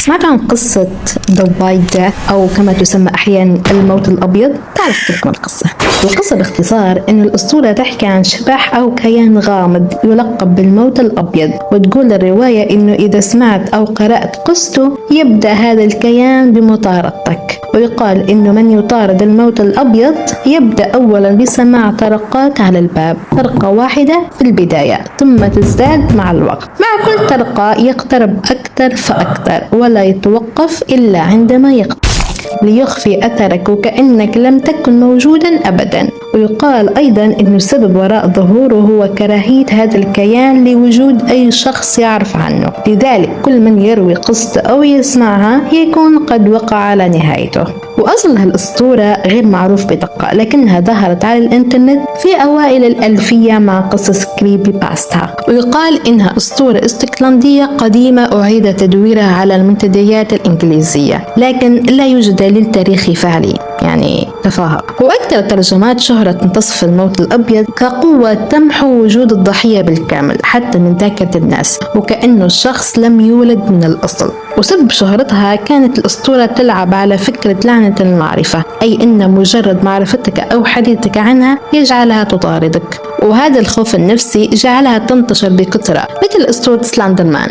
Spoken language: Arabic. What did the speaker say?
سمعت عن قصة The White Death أو كما تسمى أحيانا الموت الأبيض؟ تعرف تلك القصة. القصة باختصار إن الأسطورة تحكي عن شبح أو كيان غامض يلقب بالموت الأبيض، وتقول الرواية إنه إذا سمعت أو قرأت قصته يبدأ هذا الكيان بمطاردتك، ويقال إنه من يطارد الموت الأبيض يبدأ أولا بسماع طرقات على الباب، طرقة واحدة في البداية ثم تزداد مع الوقت، مع كل طرقة يقترب أكثر فأكثر ولا يتوقف إلا عندما يقترب ليخفي أثرك وكأنك لم تكن موجودا أبدا. ويقال أيضا أن السبب وراء ظهوره هو كراهية هذا الكيان لوجود أي شخص يعرف عنه، لذلك كل من يروي قصته أو يسمعها يكون قد وقع على نهايته. وأصل هالأسطورة غير معروف بدقة، لكنها ظهرت على الإنترنت في أوائل الألفية مع قصص كريبي باستا، ويقال إنها أسطورة اسكتلندية قديمة أعيد تدويرها على المنتديات الإنجليزية، لكن لا يوجد دليل تاريخي فعلي، يعني تفاهة. وأكثر الترجمات شهرة تصف الموت الأبيض كقوة تمحو وجود الضحية بالكامل حتى من ذاكرة الناس، وكأنه الشخص لم يولد من الأصل. وسبب شهرتها كانت الأسطورة تلعب على فكرة لعنة المعرفة، أي أن مجرد معرفتك أو حديثك عنها يجعلها تطاردك، وهذا الخوف النفسي جعلها تنتشر بكثرة مثل أسطورة سلاندرمان.